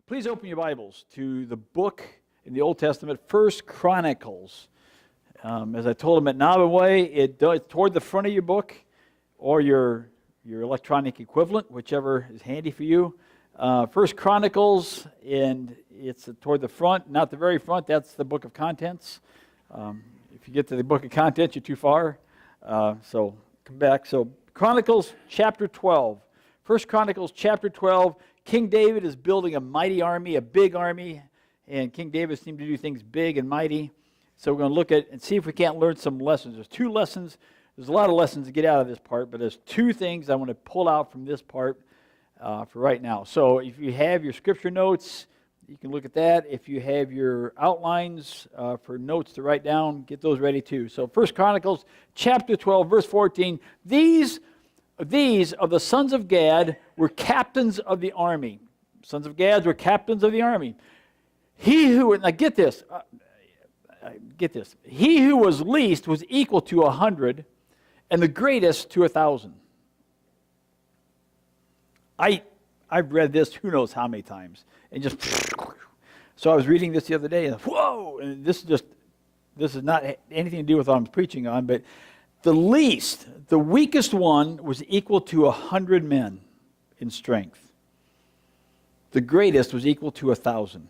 Please open your Bibles to the book in the Old Testament, First Chronicles. As I told them at Navaway, it's toward the front of your book or your electronic equivalent, whichever is handy for you. First Chronicles, and it's toward the front, not the very front. That's the book of contents. If you get to the book of contents, you're too far. So come back. So Chronicles chapter 12. First Chronicles chapter 12. King David is building a mighty army, a big army, and King David seemed to do things big and mighty. So we're going to look at and see if we can't learn some lessons. There's two lessons. There's a lot of lessons to get out of this part, but there's two things I want to pull out from this part for right now. So if you have your scripture notes, you can look at that. If you have your outlines for notes to write down, get those ready too. So First Chronicles chapter 12, verse 14. These of the sons of Gad were captains of the army. Sons of Gad were captains of the army. Now get this. He who was least was equal to 100, and the greatest to 1,000. I've read this who knows how many times, and just so I was reading this the other day, and whoa! And this is not anything to do with what I'm preaching on, but the weakest one was equal to 100 men in strength. The greatest was equal to 1,000.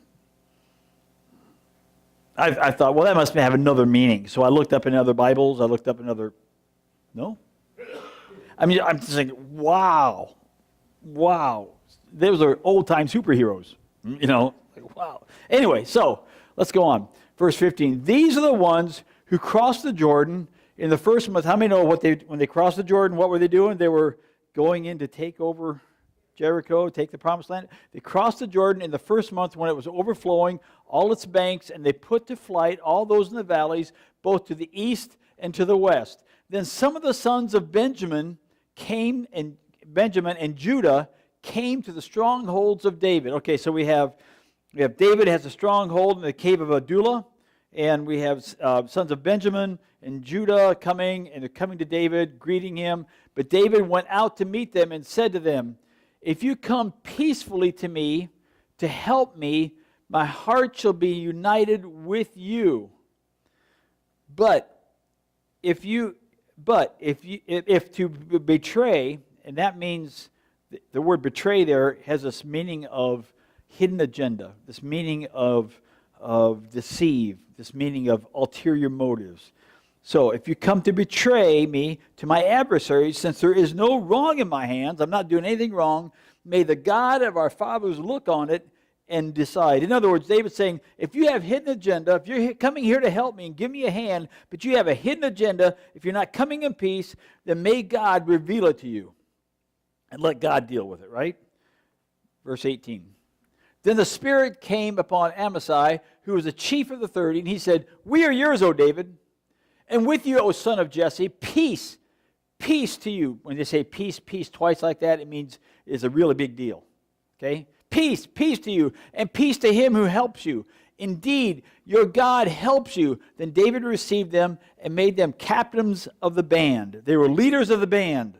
I thought, well, that must have another meaning. So I looked up in other Bibles. No. I mean, I'm just thinking, wow. Those are old-time superheroes, wow. Anyway, so let's go on. Verse 15. These are the ones who crossed the Jordan in the first month. How many know when they crossed the Jordan, what were they doing? They were going in to take over Jericho, take the promised land. They crossed the Jordan in the first month when it was overflowing all its banks, and they put to flight all those in the valleys, both to the east and to the west. Then some of the sons of Benjamin and Judah came to the strongholds of David. Okay, so we have David has a stronghold in the cave of Adullam, and we have sons of Benjamin and Judah coming, and they're coming to David, greeting him. But David went out to meet them and said to them, "If you come peacefully to me to help me, my heart shall be united with you. But if to betray," and that means the word betray there has this meaning of hidden agenda, this meaning of deceive, this meaning of ulterior motives. So if you come to betray me to my adversaries, since there is no wrong in my hands, I'm not doing anything wrong, may the God of our fathers look on it and decide. In other words, David's saying, if you have hidden agenda, if you're coming here to help me and give me a hand, but you have a hidden agenda, if you're not coming in peace, then may God reveal it to you and let God deal with it, right? Verse 18. Then the Spirit came upon Amasai, who was the chief of the 30, and he said, "We are yours, O David, and with you, O son of Jesse, peace to you." When they say peace twice like that, it means it's a really big deal. Okay? Peace to you, and peace to him who helps you. Indeed, your God helps you. Then David received them and made them captains of the band. They were leaders of the band.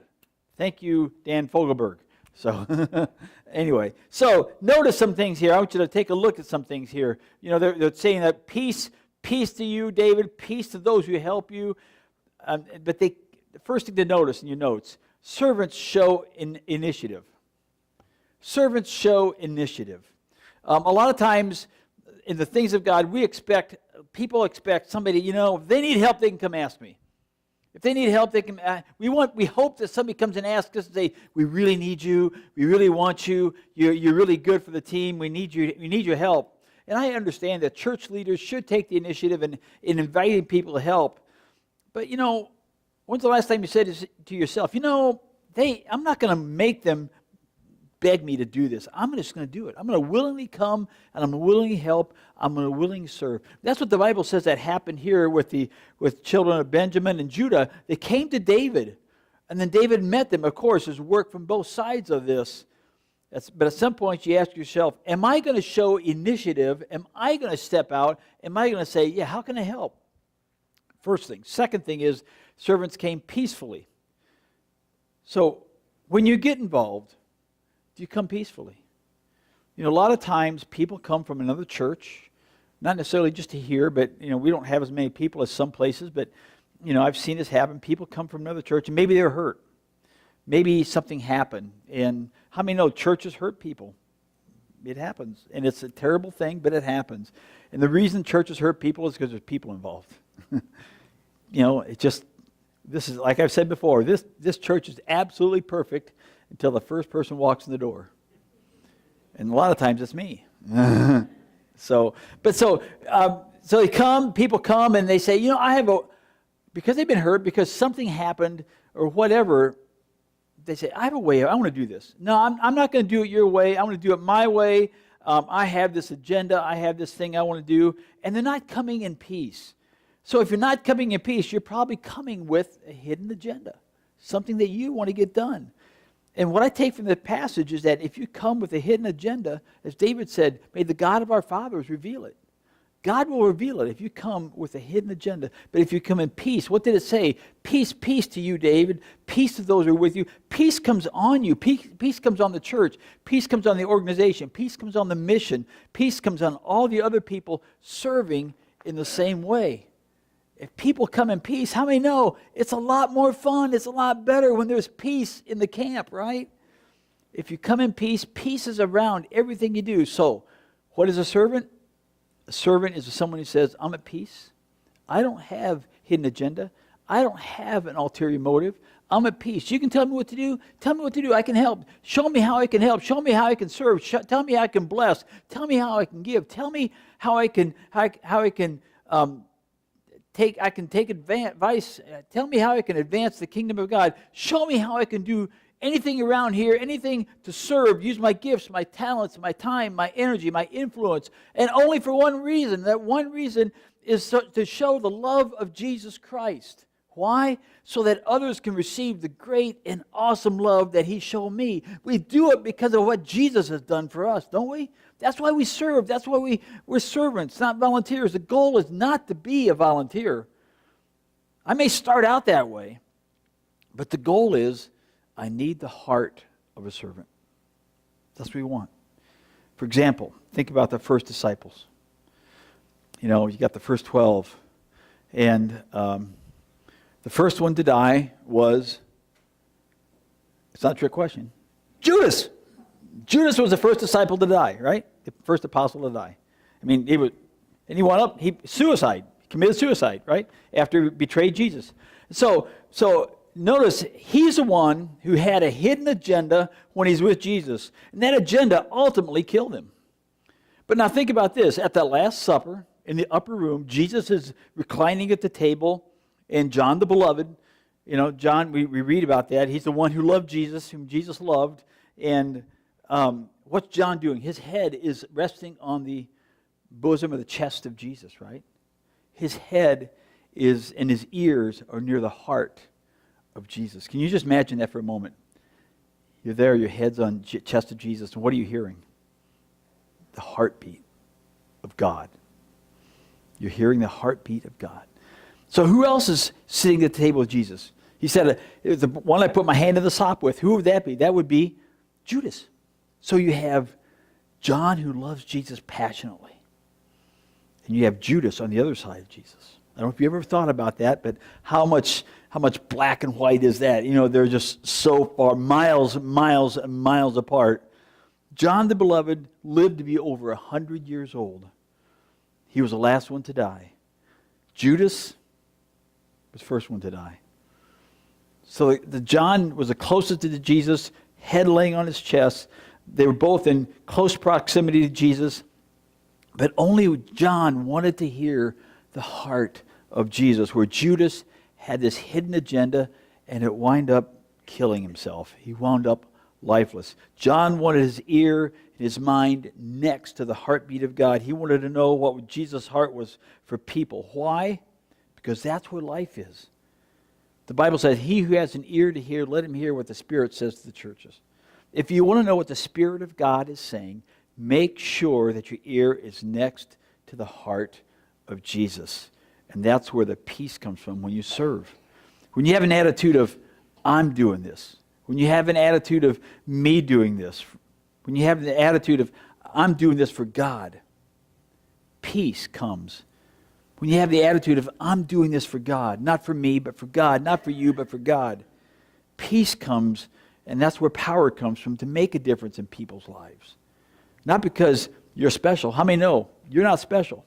Thank you, Dan Fogelberg. So, anyway, so notice some things here. I want you to take a look at some things here. They're saying that peace to you, David, peace to those who help you. But the first thing to notice in your notes, servants show initiative. Servants show initiative. A lot of times in the things of God, people expect somebody, if they need help, they can come ask me. If they need help, they can. We hope that somebody comes and asks us and say, "We really need you. We really want you. You're really good for the team. We need you. We need your help." And I understand that church leaders should take the initiative in inviting people to help. But when's the last time you said this to yourself? I'm not going to make them beg me to do this. I'm just going to do it. I'm going to willingly come, and I'm going to willingly help. I'm going to willingly serve. That's what the Bible says that happened here with children of Benjamin and Judah. They came to David, and then David met them. Of course, there's work from both sides of this. But at some point, you ask yourself, am I going to show initiative? Am I going to step out? Am I going to say, yeah, how can I help? First thing. Second thing is, servants came peacefully. So when you get involved, do you come peacefully? You know, a lot of times people come from another church, not necessarily just to hear, but, you know, we don't have as many people as some places, but, you know, I've seen this happen. People come from another church, and maybe they're hurt. Maybe something happened. And how many know churches hurt people? It happens. And it's a terrible thing, but it happens. And the reason churches hurt people is because there's people involved. You know, this is, like I've said before, this church is absolutely perfect until the first person walks in the door. And a lot of times it's me. So people come and they say, you know, because they've been hurt, because something happened or whatever, they say, I have a way, I want to do this. No, I'm not going to do it your way. I want to do it my way. I have this agenda. I have this thing I want to do. And they're not coming in peace. So if you're not coming in peace, you're probably coming with a hidden agenda, something that you want to get done. And what I take from the passage is that if you come with a hidden agenda, as David said, may the God of our fathers reveal it. God will reveal it if you come with a hidden agenda. But if you come in peace, what did it say? Peace, peace to you, David. Peace to those who are with you. Peace comes on you. Peace comes on the church. Peace comes on the organization. Peace comes on the mission. Peace comes on all the other people serving in the same way. If people come in peace, how many know it's a lot more fun, it's a lot better when there's peace in the camp, right? If you come in peace, peace is around everything you do. So, what is a servant? A servant is someone who says, I'm at peace. I don't have hidden agenda. I don't have an ulterior motive. I'm at peace. You can tell me what to do. Tell me what to do. I can help. Show me how I can help. Show me how I can serve. Tell me how I can bless. Tell me how I can give. Tell me how I can take advice. Tell me how I can advance the kingdom of God. Show me how I can do anything around here, anything to serve, use my gifts, my talents, my time, my energy, my influence, and only for one reason. That one reason is to show the love of Jesus Christ. Why? So that others can receive the great and awesome love that He showed me. We do it because of what Jesus has done for us, don't we? That's why we serve. That's why we're servants, not volunteers. The goal is not to be a volunteer. I may start out that way, but the goal is I need the heart of a servant. That's what we want. For example, think about the first disciples. You know, you got the first 12. And the first one to die was, it's not a trick question, Judas. Judas was the first disciple to die, right? The first apostle to die. I mean, he committed suicide, right? After he betrayed Jesus. So notice, he's the one who had a hidden agenda when he's with Jesus. And that agenda ultimately killed him. But now think about this. At that Last Supper, in the upper room, Jesus is reclining at the table, and John the Beloved, you know, John, we read about that. He's the one who loved Jesus, whom Jesus loved. And what's John doing? His head is resting on the bosom or the chest of Jesus, right? His head is, and his ears are near the heart of Jesus. Can you just imagine that for a moment? You're there, your head's on the chest of Jesus, and what are you hearing? The heartbeat of God. You're hearing the heartbeat of God. So who else is sitting at the table with Jesus? He said, the one I put my hand in the sop with, who would that be? That would be Judas. So you have John who loves Jesus passionately. And you have Judas on the other side of Jesus. I don't know if you ever thought about that, but how much black and white is that? You know, they're just so far, miles and miles and miles apart. John the Beloved lived to be over 100 years old. He was the last one to die. Judas was the first one to die. So the John was the closest to Jesus, head laying on his chest. They were both in close proximity to Jesus, but only John wanted to hear the heart of Jesus, where Judas had this hidden agenda, and it wound up killing himself. He wound up lifeless. John wanted his ear and his mind next to the heartbeat of God. He wanted to know what Jesus' heart was for people. Why? Because that's where life is. The Bible says, he who has an ear to hear, let him hear what the Spirit says to the churches. If you want to know what the Spirit of God is saying, make sure that your ear is next to the heart of Jesus. And that's where the peace comes from when you serve. When you have an attitude of, I'm doing this. When you have an attitude of me doing this. When you have the attitude of, I'm doing this for God, peace comes. When you have the attitude of, I'm doing this for God, not for me, but for God, not for you, but for God, peace comes, and that's where power comes from, to make a difference in people's lives. Not because you're special. How many know you're not special?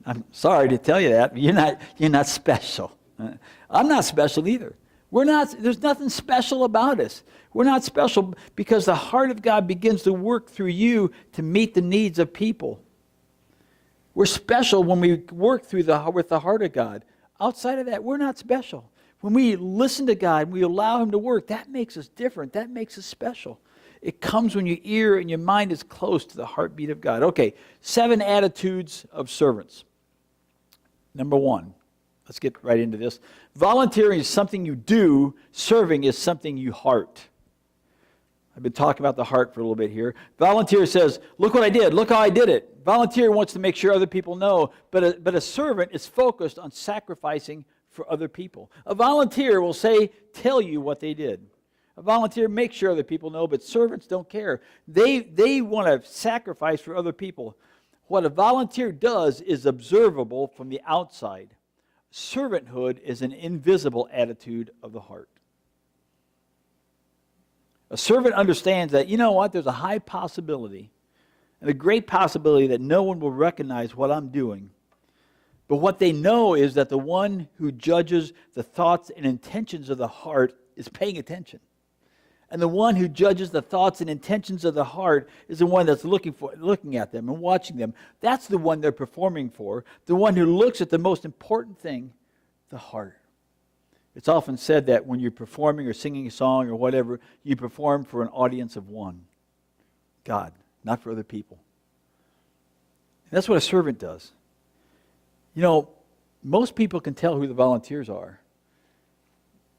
I'm sorry to tell you that. You're not special. I'm not special either. There's nothing special about us. We're not special because the heart of God begins to work through you to meet the needs of people. We're special when we work with the heart of God. Outside of that, we're not special. When we listen to God, we allow Him to work, that makes us different. That makes us special. It comes when your ear and your mind is close to the heartbeat of God. Okay, 7 attitudes of servants. Number 1, let's get right into this. Volunteering is something you do. Serving is something you heart. I've been talking about the heart for a little bit here. Volunteer says, look what I did. Look how I did it. Volunteer wants to make sure other people know, but a servant is focused on sacrificing for other people. A volunteer will tell you what they did. A volunteer makes sure other people know, but servants don't care. They want to sacrifice for other people. What a volunteer does is observable from the outside. Servanthood is an invisible attitude of the heart. A servant understands that, you know what, there's a high possibility and a great possibility that no one will recognize what I'm doing. But what they know is that the one who judges the thoughts and intentions of the heart is paying attention. And the one who judges the thoughts and intentions of the heart is the one that's looking at them and watching them. That's the one they're performing for, the one who looks at the most important thing, the heart. It's often said that when you're performing or singing a song or whatever, you perform for an audience of one. God, not for other people. And that's what a servant does. You know, most people can tell who the volunteers are,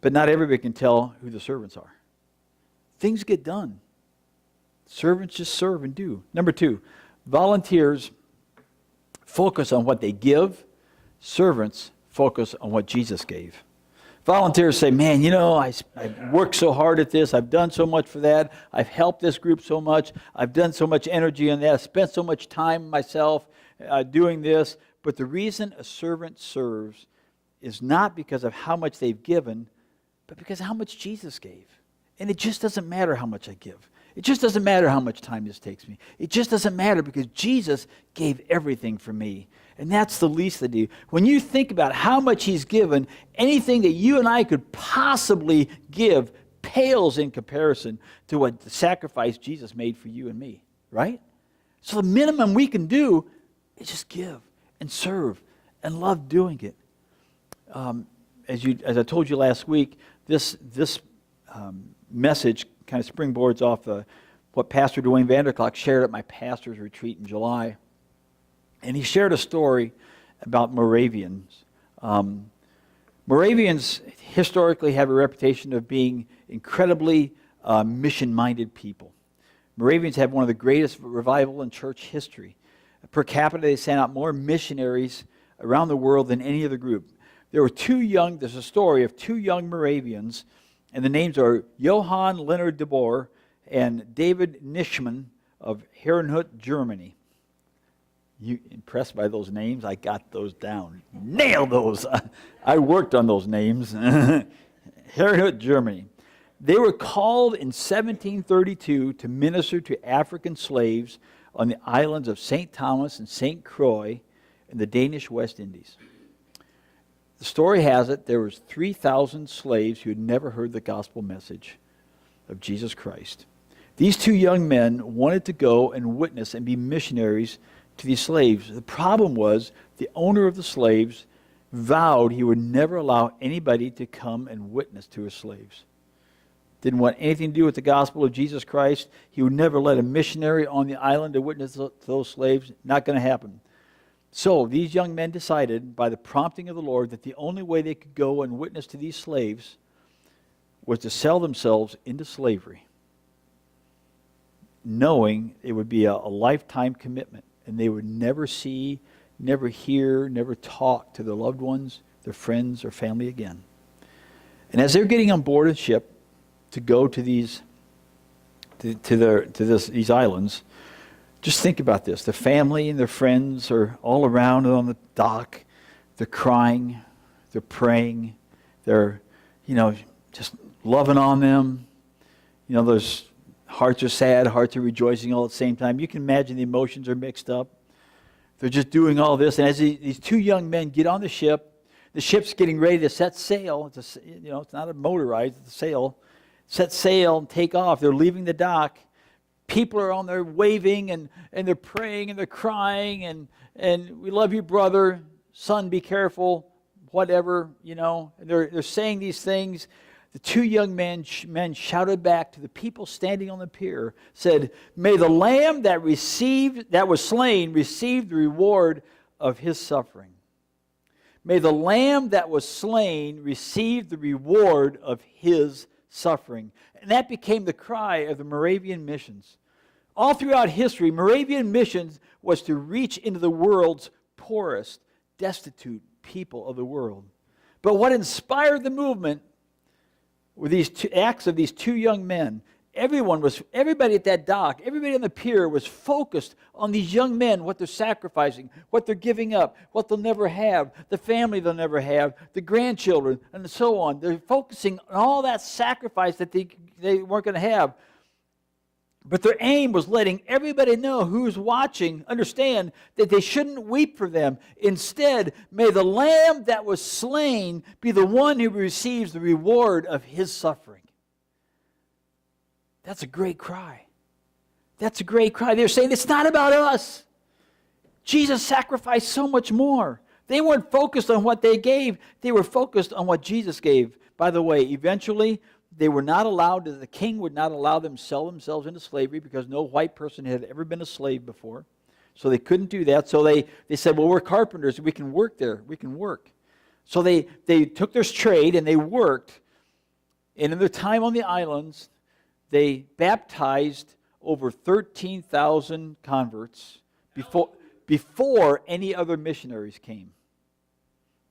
but not everybody can tell who the servants are. Things get done. Servants just serve and do. Number 2, volunteers focus on what they give. Servants focus on what Jesus gave. Volunteers say, man, you know, I worked so hard at this. I've done so much for that. I've helped this group so much. I've done so much energy on that. I've spent so much time myself doing this. But the reason a servant serves is not because of how much they've given, but because of how much Jesus gave. And it just doesn't matter how much I give. It just doesn't matter how much time this takes me. It just doesn't matter because Jesus gave everything for me. And that's the least they do. When you think about how much He's given, anything that you and I could possibly give pales in comparison to what the sacrifice Jesus made for you and me, right? So the minimum we can do is just give and serve and love doing it. As I told you last week, this message kind of springboards off what Pastor Dwayne Vanderklok shared at my pastor's retreat in July. And he shared a story about Moravians. Moravians historically have a reputation of being incredibly mission-minded people. Moravians have one of the greatest revival in church history. Per capita, they sent out more missionaries around the world than any other group. There's a story of 2 young Moravians, and the names are Johann Leonard de Boer and David Nischmann of Herrnhut, Germany. You impressed by those names? I got those down. Nailed those. I worked on those names. Herrnhut, Germany. They were called in 1732 to minister to African slaves on the islands of St. Thomas and St. Croix in the Danish West Indies. The story has it there was 3,000 slaves who had never heard the gospel message of Jesus Christ. These 2 young men wanted to go and witness and be missionaries to these slaves. The problem was the owner of the slaves vowed he would never allow anybody to come and witness to his slaves. Didn't want anything to do with the gospel of Jesus Christ. He would never let a missionary on the island to witness to those slaves. Not going to happen. So these young men decided, by the prompting of the Lord, that the only way they could go and witness to these slaves was to sell themselves into slavery, knowing it would be a lifetime commitment, and they would never see, never hear, never talk to their loved ones, their friends, or family again. And as they're getting on board a ship to go to these islands, Just think about this. The family and their friends are all around on the dock. They're crying. They're praying. They're, just loving on them. Those hearts are sad, hearts are rejoicing all at the same time. You can imagine the emotions are mixed up. They're just doing all this. And as these two young men get on the ship's getting ready to set sail. It's not a motorized, it's a sail. Set sail and take off. They're leaving the dock. People are on there waving and they're praying and they're crying and we love you, brother. Son, be careful. Whatever, And they're saying these things. The two young men shouted back to the people standing on the pier, said, "May the lamb that was slain receive the reward of his suffering." May the lamb that was slain receive the reward of his suffering. And that became the cry of the Moravian missions. All throughout history, Moravian missions was to reach into the world's poorest, destitute people of the world. But what inspired the movement were these acts of these two young men. Everybody at that dock, everybody on the pier was focused on these young men, what they're sacrificing, what they're giving up, what they'll never have, the family they'll never have, the grandchildren, and so on. They're focusing on all that sacrifice that they weren't going to have. But their aim was letting everybody know who's watching understand that they shouldn't weep for them. Instead, may the lamb that was slain be the one who receives the reward of his suffering. That's a great cry. That's a great cry. They're saying it's not about us. Jesus sacrificed so much more. They weren't focused on what they gave. They were focused on what Jesus gave. By the way, eventually, they were not allowed, the king would not allow them to sell themselves into slavery because no white person had ever been a slave before. So they couldn't do that. So they said, well, we're carpenters. We can work there. We can work. So they took their trade and they worked. And in their time on the islands, they baptized over 13,000 converts before any other missionaries came.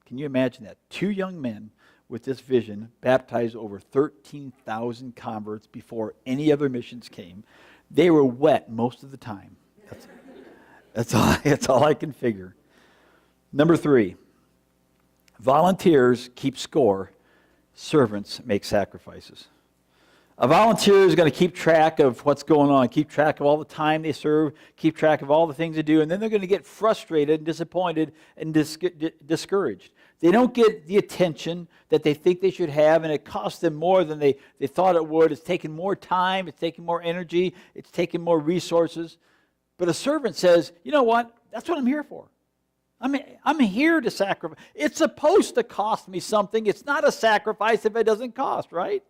Can you imagine that? Two young men with this vision baptized over 13,000 converts before any other missions came. They were wet most of the time. That's all I can figure. Number 3, volunteers keep score. Servants make sacrifices. A volunteer is going to keep track of what's going on, keep track of all the time they serve, keep track of all the things they do, and then they're going to get frustrated and disappointed and discouraged. They don't get the attention that they think they should have, and it costs them more than they thought it would. It's taking more time, it's taking more energy, it's taking more resources. But a servant says, you know what? That's what I'm here for. I'm here to sacrifice. It's supposed to cost me something. It's not a sacrifice if it doesn't cost, right?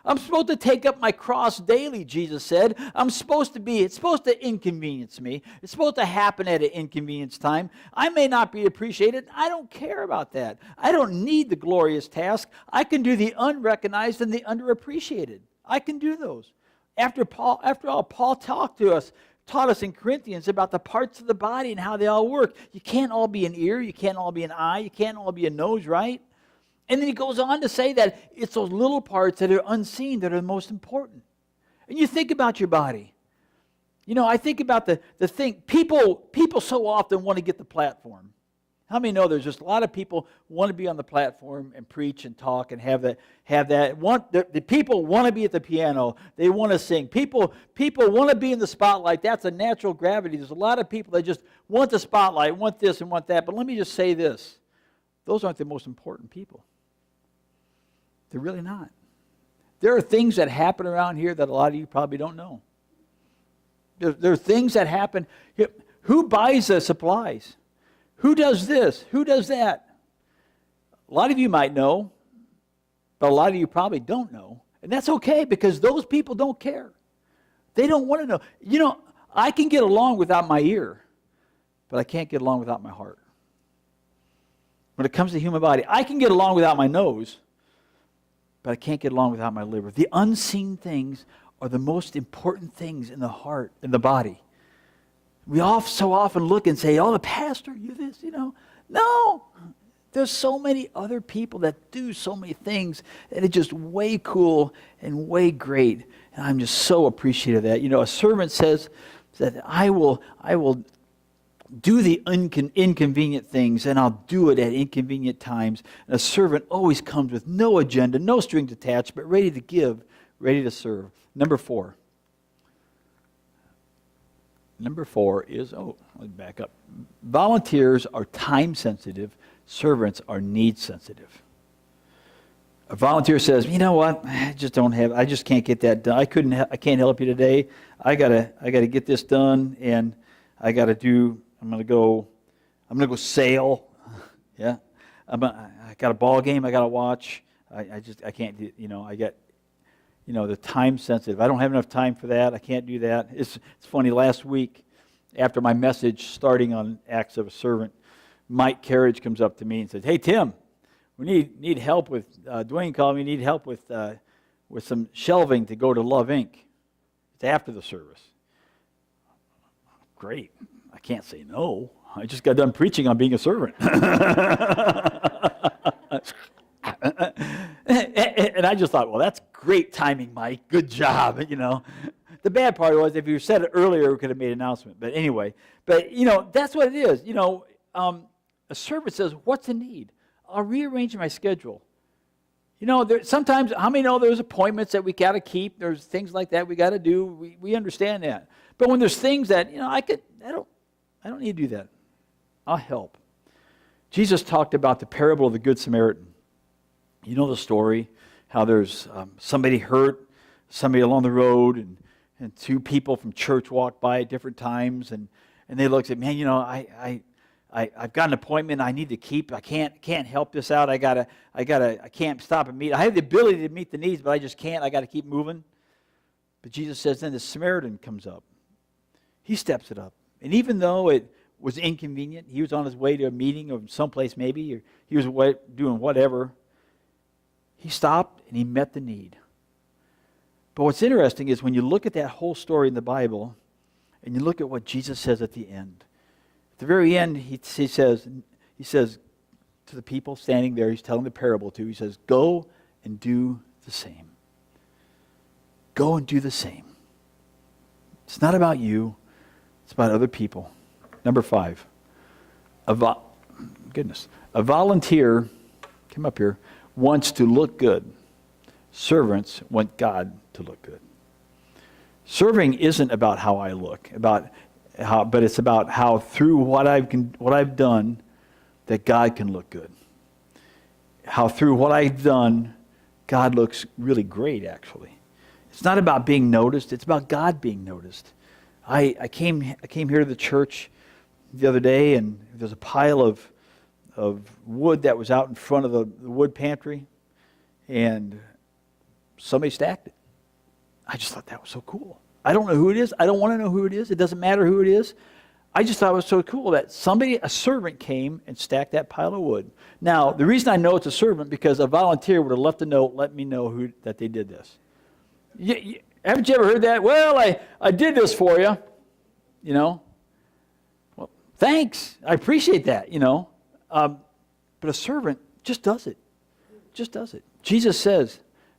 I'm supposed to take up my cross daily, Jesus said. It's supposed to inconvenience me. It's supposed to happen at an inconvenience time. I may not be appreciated. I don't care about that. I don't need the glorious task. I can do the unrecognized and the underappreciated. I can do those. After all, Paul taught us in Corinthians about the parts of the body and how they all work. You can't all be an ear. You can't all be an eye. You can't all be a nose, right? And then he goes on to say that it's those little parts that are unseen that are the most important. And you think about your body. I think about the thing. People so often want to get the platform. How many know there's just a lot of people want to be on the platform and preach and talk and have that. The people want to be at the piano. They want to sing. People want to be in the spotlight. That's a natural gravity. There's a lot of people that just want the spotlight, want this and want that. But let me just say this. Those aren't the most important people. They're really not. There are things that happen around here that a lot of you probably don't know. There are things that happen. Who buys the supplies? Who does this? Who does that? A lot of you might know, but a lot of you probably don't know. And that's okay because those people don't care. They don't want to know. I can get along without my ear, but I can't get along without my heart. When it comes to the human body, I can get along without my nose, but I can't get along without my liver. The unseen things are the most important things in the heart, in the body. We so often look and say, oh, the pastor, you this, No. There's so many other people that do so many things that are just way cool and way great. And I'm just so appreciative of that. A servant says, Said, I will do the inconvenient things, and I'll do it at inconvenient times. And a servant always comes with no agenda, no strings attached, but ready to give, ready to serve. Number 4. Number 4 is, let me back up. Volunteers are time sensitive. Servants are need sensitive. A volunteer says, you know what, I just can't get that done. I can't help you today. I gotta get this done, and I'm gonna go sail. Yeah. I got a ball game I gotta watch. I can't do, I get, the time sensitive. I don't have enough time for that. I can't do that. It's funny, last week, after my message starting on Acts of a Servant, Mike Carriage comes up to me and says, hey, Tim, we need help with, Dwayne called me, need help with some shelving to go to Love Inc. It's after the service. Great. I can't say no. I just got done preaching on being a servant. And I just thought, well, that's great timing, Mike. Good job, The bad part was, if you said it earlier, we could have made an announcement. But anyway, that's what it is. A servant says, what's the need? I'll rearrange my schedule. Sometimes, how many know there's appointments that we got to keep? There's things like that we got to do. We understand that. But when there's things that, I don't need to do that. I'll help. Jesus talked about the parable of the Good Samaritan. You know the story, how there's somebody hurt, somebody along the road, and 2 people from church walked by at different times, and they looked at, man, I've got an appointment I need to keep. I can't help this out. I can't stop and meet. I have the ability to meet the needs, but I just can't. I got to keep moving. But Jesus says, then the Samaritan comes up. He steps it up. And even though it was inconvenient, he was on his way to a meeting or someplace maybe, or he was doing whatever, he stopped and he met the need. But what's interesting is when you look at that whole story in the Bible, and you look at what Jesus says at the end. At the very end, he says to the people standing there, he's telling the parable to, he says, go and do the same. Go and do the same. It's not about you. It's about other people. Number 5. A volunteer, come up here, wants to look good. Servants want God to look good. Serving isn't about how I look, but it's about how through what I've done that God can look good. How through what I've done, God looks really great, actually. It's not about being noticed. It's about God being noticed. I came here to the church the other day, and there's a pile of wood that was out in front of the wood pantry, and somebody stacked it. I just thought that was so cool. I don't know who it is. I don't want to know who it is. It doesn't matter who it is. I just thought it was so cool that a servant came and stacked that pile of wood. Now, the reason I know it's a servant, because a volunteer would have left a note, let me know that they did this. Haven't you ever heard that? Well, I did this for you. Well, thanks. I appreciate that, But a servant just does it. Just does it. Jesus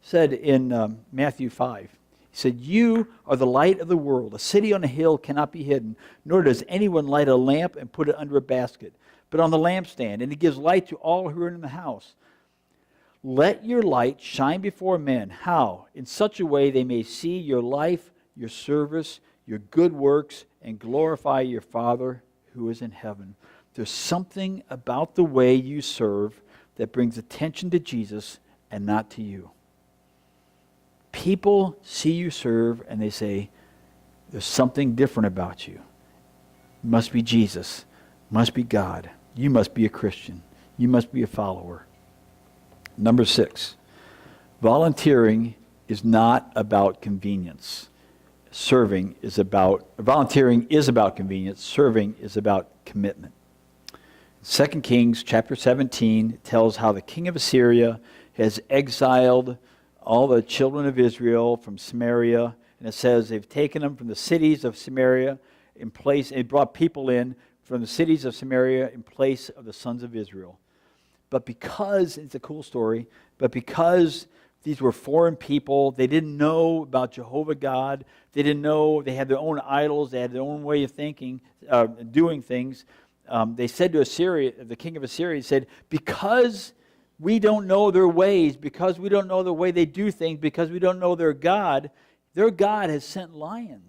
said in Matthew 5, he said, you are the light of the world. A city on a hill cannot be hidden, nor does anyone light a lamp and put it under a basket, but on the lampstand, and it gives light to all who are in the house. Let your light shine before men. How? In such a way they may see your life, your service, your good works, and glorify your Father who is in heaven. There's something about the way you serve that brings attention to Jesus and not to you. People see you serve and they say, there's something different about you. It must be Jesus. It must be God. You must be a Christian. You must be a follower. Number 6, volunteering is not about convenience. Volunteering is about convenience. Serving is about commitment. 2 Kings chapter 17 tells how the king of Assyria has exiled all the children of Israel from Samaria, and it says they've taken them from the cities of Samaria in place, and brought people in from the cities of Samaria in place of the sons of Israel. But because, it's a cool story, but because These were foreign people. They didn't know about Jehovah God. They didn't know. They had their own idols. They had their own way of thinking, doing things. They said to Assyria, the king of Assyria said, because we don't know their ways, because we don't know the way they do things, because we don't know their God has sent lions.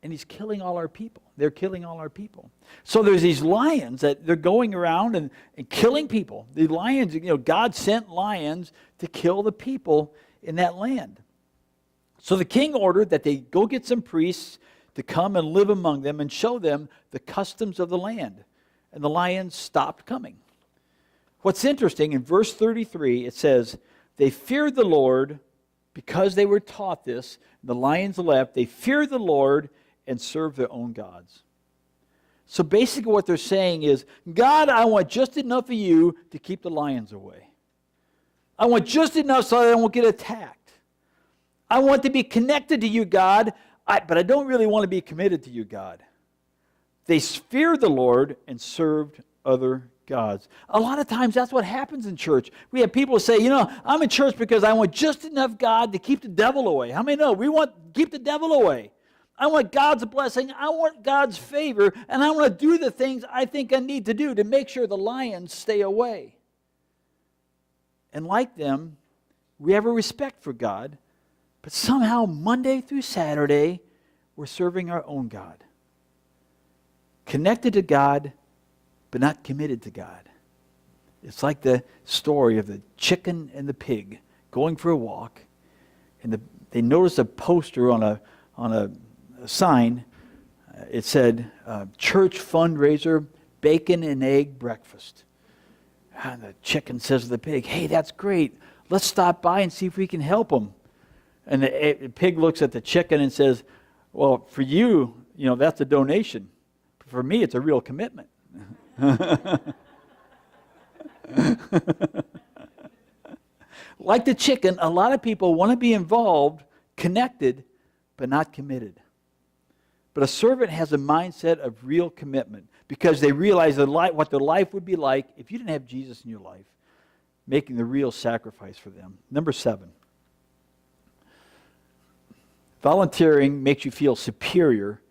And he's killing all our people. They're killing all our people. So there's these lions that they're going around and killing people. The lions, God sent lions to kill the people in that land. So the king ordered that they go get some priests to come and live among them and show them the customs of the land. And the lions stopped coming. What's interesting, in verse 33, it says, they feared the Lord because they were taught this. The lions left. They feared the Lord and serve their own gods. So basically what they're saying is, God, I want just enough of you to keep the lions away. I want just enough so that I won't get attacked. I want to be connected to you, God, but I don't really want to be committed to you, God. They feared the Lord and served other gods. A lot of times that's what happens in church. We have people say, I'm in church because I want just enough God to keep the devil away. How many know? We want to keep the devil away. I want God's blessing, I want God's favor, and I want to do the things I think I need to do to make sure the lions stay away. And like them, we have a respect for God, but somehow Monday through Saturday, we're serving our own God. Connected to God, but not committed to God. It's like the story of the chicken and the pig going for a walk, and they noticed a poster on a sign. It said, church fundraiser, bacon and egg breakfast. And the chicken says to the pig, hey, that's great. Let's stop by and see if we can help them. And the pig looks at the chicken and says, well, for you, that's a donation. For me, it's a real commitment. Like the chicken, a lot of people want to be involved, connected, but not committed. But a servant has a mindset of real commitment because they realize what their life would be like if you didn't have Jesus in your life, making the real sacrifice for them. Number 7, volunteering makes you feel superior.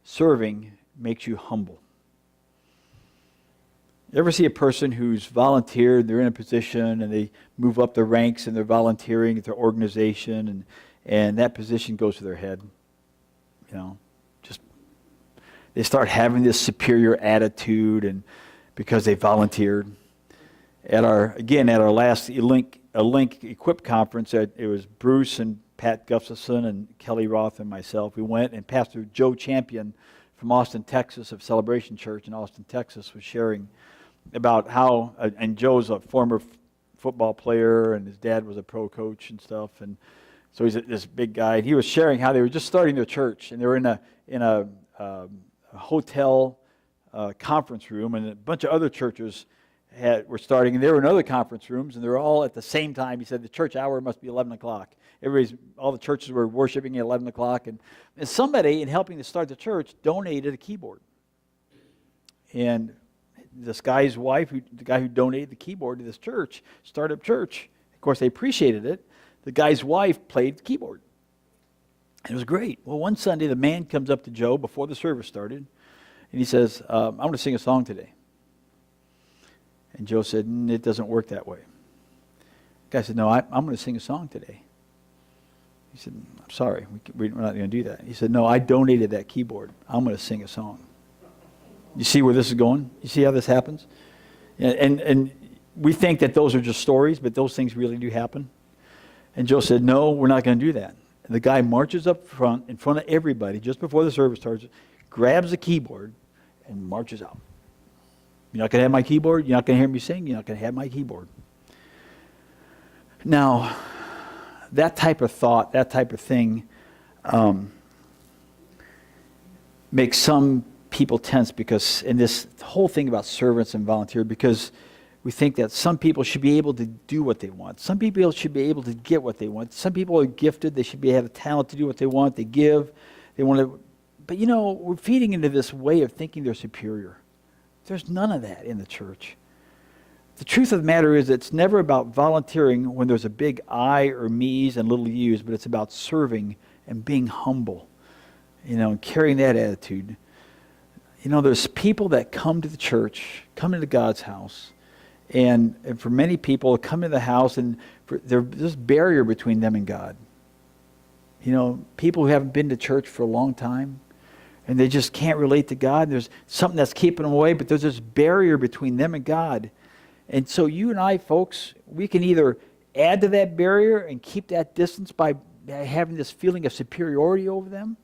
Serving makes you humble. You ever see a person who's volunteered, they're in a position, and they move up the ranks and they're volunteering at their organization, and that position goes to their head? They start having this superior attitude, and because they volunteered. At our last Link Equip conference, it was Bruce and Pat Gustafson and Kelly Roth and myself. We went, and Pastor Joe Champion from Austin, Texas, of Celebration Church in Austin, Texas, was sharing about how, and Joe's a former football player, and his dad was a pro coach and stuff, and so he's this big guy. And he was sharing how they were just starting their church, and they were in a hotel conference room, and a bunch of other churches were starting, and they were in other conference rooms, and they were all at the same time. He said the church hour must be 11 o'clock. All the churches were worshiping at 11 o'clock, and somebody, in helping to start the church, donated a keyboard. And this guy's wife, the guy who donated the keyboard to this church, startup church, of course they appreciated it. The guy's wife played the keyboard. It was great. Well, one Sunday, the man comes up to Joe before the service started, and he says, I'm going to sing a song today. And Joe said, it doesn't work that way. The guy said, no, I'm going to sing a song today. He said, I'm sorry, we're not going to do that. He said, no, I donated that keyboard. I'm going to sing a song. You see where this is going? You see how this happens? And we think that those are just stories, but those things really do happen. And Joe said, no, we're not going to do that. And the guy marches up front, in front of everybody, just before the service starts, grabs the keyboard, and marches out. You're not going to have my keyboard? You're not going to hear me sing? You're not going to have my keyboard. Now, that type of thought, that type of thing, makes some people tense because, in this whole thing about servants and volunteers, because we think that some people should be able to do what they want. Some people should be able to get what they want. Some people are gifted. They should have a talent to do what they want. They give. They want to. But we're feeding into this way of thinking they're superior. There's none of that in the church. The truth of the matter is it's never about volunteering when there's a big I or me's and little u's, but it's about serving and being humble, and carrying that attitude. There's people that come to the church, come into God's house, and for many people, come into the house and there's this barrier between them and God. People who haven't been to church for a long time, and they just can't relate to God. There's something that's keeping them away, but there's this barrier between them and God. And so you and I, folks, we can either add to that barrier and keep that distance by having this feeling of superiority over them,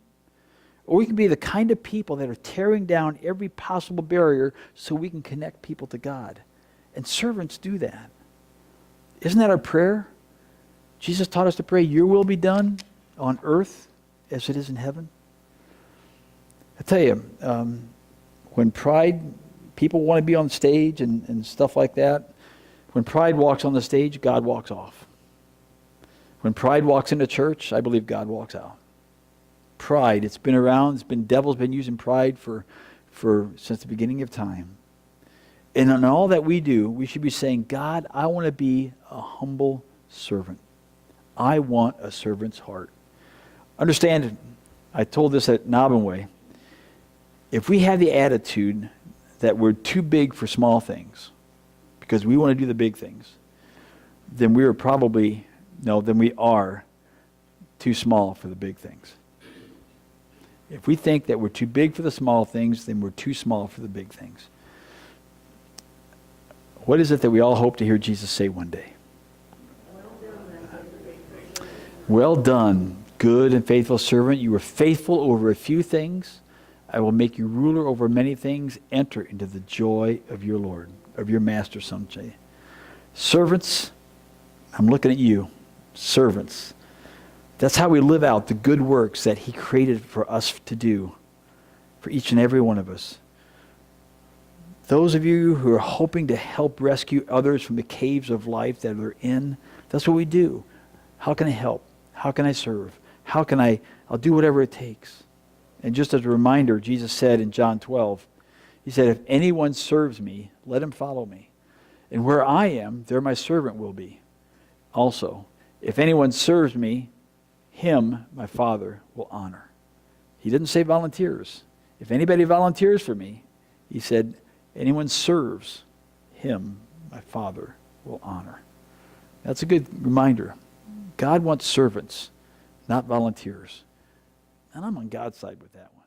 or we can be the kind of people that are tearing down every possible barrier so we can connect people to God. And servants do that. Isn't that our prayer? Jesus taught us to pray, your will be done on earth as it is in heaven. I tell you, when pride, people want to be on stage and stuff like that. When pride walks on the stage, God walks off. When pride walks into church, I believe God walks out. Pride, it's been around. Devil's been using pride for since the beginning of time. And in all that we do, we should be saying, God, I want to be a humble servant. I want a servant's heart. Understand, I told this at Nobbinway, if we have the attitude that we're too big for small things because we want to do the big things, then we are too small for the big things. If we think that we're too big for the small things, then we're too small for the big things. What is it that we all hope to hear Jesus say one day? Well done, good and faithful servant. You were faithful over a few things. I will make you ruler over many things. Enter into the joy of your Lord, of your master, some say. Servants, I'm looking at you. Servants. That's how we live out the good works that he created for us to do, for each and every one of us. Those of you who are hoping to help rescue others from the caves of life that they're in, that's what we do. How can I help? How can I serve? I'll do whatever it takes. And just as a reminder, Jesus said in John 12, he said, if anyone serves me, let him follow me. And where I am, there my servant will be. Also, if anyone serves me, him my Father will honor. He didn't say volunteers. If anybody volunteers for me, he said, anyone serves, him my Father will honor. That's a good reminder. God wants servants, not volunteers. And I'm on God's side with that one.